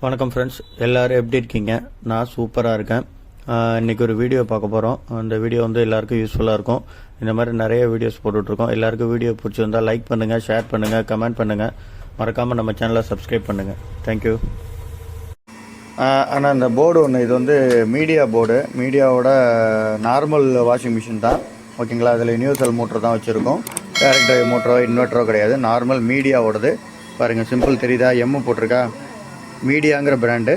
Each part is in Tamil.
வணக்கம் ஃப்ரெண்ட்ஸ், எல்லோரும் எப்படி இருக்கீங்க? நான் சூப்பராக இருக்கேன். இன்றைக்கி ஒரு வீடியோ பார்க்க போகிறோம். அந்த வீடியோ வந்து எல்லாருக்கும் யூஸ்ஃபுல்லாக இருக்கும். இந்த மாதிரி நிறைய வீடியோஸ் போட்டுட்ருக்கோம். எல்லாருக்கும் வீடியோ பிடிச்சிருந்தால் லைக் பண்ணுங்கள், ஷேர் பண்ணுங்கள், கமெண்ட் பண்ணுங்கள். மறக்காமல் நம்ம சேனலை சப்ஸ்கிரைப் பண்ணுங்கள். தேங்க்யூ. ஆனால் இந்த போர்டு ஒன்று, இது வந்து மீடியா போர்டு, மீடியாவோட நார்மல் வாஷிங் மிஷின் தான். ஓகேங்களா? அதில் யூனிவர்சல் மோட்டர் தான் வச்சுருக்கோம். டைரக்ட் டிரைவ் மோட்டரோ இன்வெர்ட்டரோ கிடையாது. நார்மல் மீடியாவோடது. பாருங்கள், சிம்பிள் தெரியுதா? எம்மு போட்டிருக்கா. மீடியாங்கிற பிராண்டு,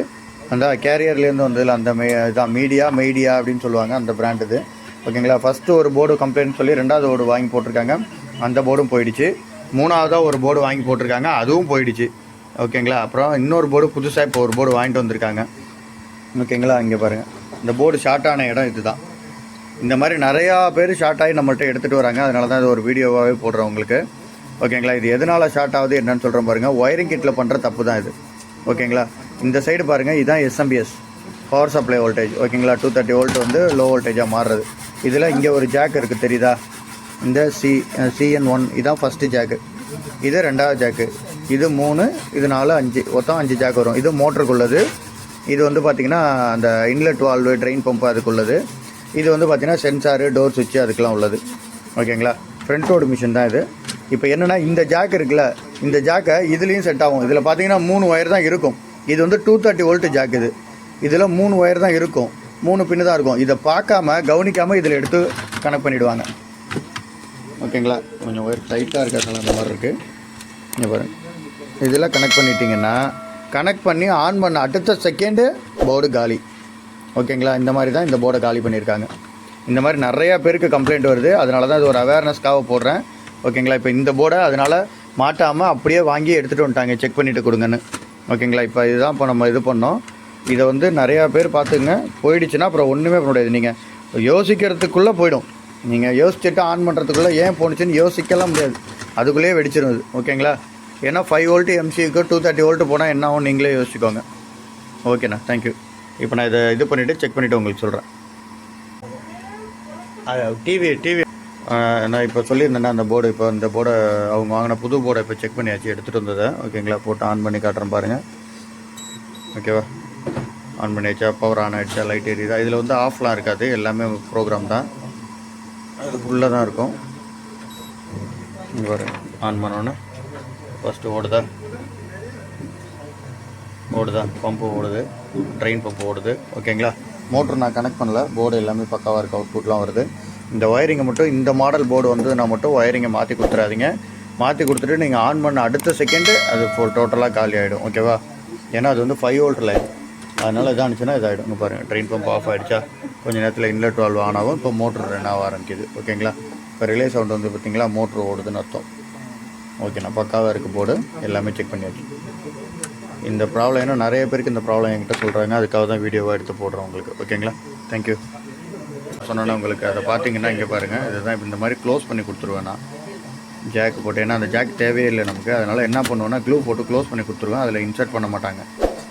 அந்த கேரியர்லேருந்து வந்ததில் அந்த இதான் மீடியா அப்படின்னு சொல்லுவாங்க, அந்த பிராண்டு இது. ஓகேங்களா? ஃபஸ்ட்டு ஒரு போர்டு கம்ப்ளைண்ட் சொல்லி ரெண்டாவது போர்டு வாங்கி போட்டிருக்காங்க, அந்த போர்டும் போயிடுச்சு. மூணாவதாக ஒரு போர்டு வாங்கி போட்டிருக்காங்க, அதுவும் போயிடுச்சு. ஓகேங்களா? அப்புறம் இன்னொரு போர்டு புதுசாக இப்போ ஒரு போர்டு வாங்கிட்டு வந்திருக்காங்க. ஓகேங்களா? இங்கே பாருங்கள், இந்த போர்டு ஷார்ட் ஆன இடம் இது தான். இந்த மாதிரி நிறையா பேர் ஷார்ட் ஆகி நம்மள்கிட்ட எடுத்துகிட்டு வராங்க. அதனால தான் இது ஒரு வீடியோவாகவே போடுறோம் உங்களுக்கு. ஓகேங்களா? இது எதனால் ஷார்ட் ஆகுது என்னன்னு சொல்கிறேன் பாருங்கள். ஒயரிங் கிட்டில் பண்ணுற தப்பு தான் இது. ஓகேங்களா? இந்த சைடு பாருங்கள், இதுதான் எஸ்எம்பிஎஸ், பவர் சப்ளை வோல்டேஜ். ஓகேங்களா? 230 வோல்ட் வந்து லோ வோல்டேஜாக மாறுறது. இதில் இங்கே ஒரு ஜாக் இருக்குது, தெரியுதா? இந்த CN1 இதுதான் ஃபஸ்ட்டு ஜாக்கு, இது ரெண்டாவது ஜாக்கு, இது 3, இது 4, 5, மொத்தம் 5 ஜாக் வரும். இது மோட்டருக்குள்ளது. இது வந்து பார்த்திங்கன்னா அந்த இன்லெட் வால்வு, ட்ரெயின் பம்பு அதுக்குள்ளது. இது வந்து பார்த்திங்கன்னா சென்சாரு, டோர் சுவிட்சு அதுக்கெலாம் உள்ளது. ஓகேங்களா? ஃப்ரண்ட் ரோடு மிஷின் தான் இது. இப்போ என்னென்னா, இந்த ஜாக் இருக்குல்ல, இந்த ஜாக்கை இதுலேயும் செட் ஆகும். இதில் பார்த்தீங்கன்னா 3 ஒயர் தான் இருக்கும். இது வந்து 230 வோல்ட் ஜாக். இதில் 3 ஒயர் தான் இருக்கும், 3 பின்னு தான் இருக்கும். இதை பார்க்காம கவனிக்காமல் இதில் எடுத்து கனெக்ட் பண்ணிவிடுவாங்க. ஓகேங்களா? கொஞ்சம் ஒயர் டைட்டாக இருக்கிறதுனால அந்த மாதிரி இருக்குது. இங்கே பாருங்கள், இதில் கனெக்ட் பண்ணிட்டீங்கன்னா, கனெக்ட் பண்ணி ஆன் பண்ண அடுத்த செகண்டு போர்டு காலி. ஓகேங்களா? இந்த மாதிரி தான் இந்த போர்டை காலி பண்ணியிருக்காங்க. இந்த மாதிரி நிறையா பேருக்கு கம்ப்ளைண்ட் வருது. அதனால தான் இது ஒரு அவேர்னஸ்க்காக போடுறேன். ஓகேங்களா? இப்போ இந்த போர்டை அதனால் மாட்டாமல் அப்படியே வாங்கி எடுத்துகிட்டு வந்துட்டாங்க, செக் பண்ணிவிட்டு கொடுங்கன்னு. ஓகேங்களா? இப்போ இதுதான் இப்போ நம்ம இது பண்ணோம். இதை வந்து நிறையா பேர் பார்த்துங்க. போயிடுச்சுன்னா அப்புறம் ஒன்றுமே பண்ண முடியாது. நீங்கள் யோசிக்கிறதுக்குள்ளே போயிடும். நீங்கள் யோசிச்சுட்டு ஆன் பண்ணுறதுக்குள்ளே ஏன் போணுச்சுன்னு யோசிக்கலாம் முடியாது, அதுக்குள்ளேயே வெடிச்சிடும். ஓகேங்களா? ஏன்னா 5 வோல்ட் எம்சிக்கு 230 வோல்ட் போனால் என்ன ஆகும் நீங்களே யோசிச்சுக்கோங்க. ஓகேண்ணா, தேங்க்யூ. இப்போ நான் இதை இது பண்ணிவிட்டு செக் பண்ணிவிட்டு உங்களுக்கு சொல்கிறேன். டிவி நான் இப்போ சொல்லியிருந்தேன்னா, அந்த போர்டு, இப்போ இந்த போர்டை அவங்க வாங்கின புது போர்டை இப்போ செக் பண்ணியாச்சு, எடுத்துகிட்டு வந்ததை. ஓகேங்களா? போட்டு ஆன் பண்ணி காட்டுறேன் பாருங்கள். ஓகேவா? ஆன் பண்ணியாச்சா? பவர் ஆன் ஆகிடுச்சா? லைட் எரியுதா? இதில் வந்து ஆஃப்லாம் இருக்காது, எல்லாமே ப்ரோக்ராம் தான், அது ஃபுல்லாக தான் இருக்கும். இங்கே பாருங்கள், ஆன் பண்ணோன்னே ஃபஸ்ட்டு ஓடுதா, பம்பு ஓடுது, ட்ரெயின் பம்பு ஓடுது. ஓகேங்களா? மோட்ரு நான் கனெக்ட் பண்ணல, போர்டு எல்லாமே பக்காவாக இருக்குது, அவுட்புட்லாம் வருது. இந்த ஒயரிங்கை மட்டும், இந்த மாடல் போர்டு வந்து நான் மட்டும் ஒயரிங்கை மாற்றி கொடுத்துறாதீங்க. மாற்றி கொடுத்துட்டு நீங்கள் ஆன் பண்ண அடுத்த செகண்டு அது டோட்டலாக காலி ஆகிடும். ஓகேவா? ஏன்னா அது வந்து 5 வோல்ட் லைன், அதனால் இதாக இருந்துச்சுன்னா இதாகிடும். இங்கே பாருங்கள், ட்ரெயின் பம்ப் ஆஃப் ஆகிடுச்சா? கொஞ்சம் நேரத்தில் இன்லெட் வால்வு ஆன் ஆகும். இப்போ மோட்ரு ரன் ஆக ஆரம்பிக்குது. ஓகேங்களா? இப்போ ரிலே சவுண்ட் வந்து பார்த்திங்களா, மோட்ரு ஓடுதுன்னு அர்த்தம். ஓகேண்ணா, பக்காவாக இருக்குது போர்டு, எல்லாமே செக் பண்ணியாச்சு. இந்த ப்ராப்ளம் ஏன்னா நிறைய பேருக்கு இந்த ப்ராப்ளம் என்கிட்ட சொல்கிறாங்க, அதுக்காக தான் வீடியோவாக எடுத்து போடுறோம் உங்களுக்கு. ஓகேங்களா? தேங்க்யூ. சொன்னோன்னா உங்களுக்கு அதை பார்த்தீங்கன்னா இங்கே பாருங்கள், இதுதான் இப்போ இந்த மாதிரி க்ளோஸ் பண்ணி கொடுத்துருவேன் நான். ஜாக் போட்டு, ஏன்னா அந்த ஜாக் தேவையே இல்லை நமக்கு. அதனால் என்ன பண்ணுவேன்னா, க்ளூ போட்டு க்ளோஸ் பண்ணி கொடுத்துருவேன். அதில் இன்சர்ட் பண்ண மாட்டாங்க.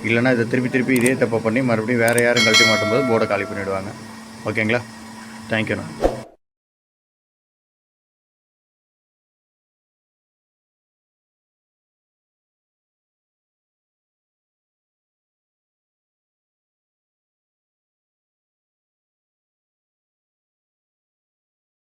இல்லைனா இதை திருப்பி இதே தப்பை பண்ணி மறுபடியும் வேறு யாரும் கழட்டி மாட்டும்போது போர்டை காலி பண்ணிவிடுவாங்க. ஓகேங்களா? தேங்க்யூண்ணா.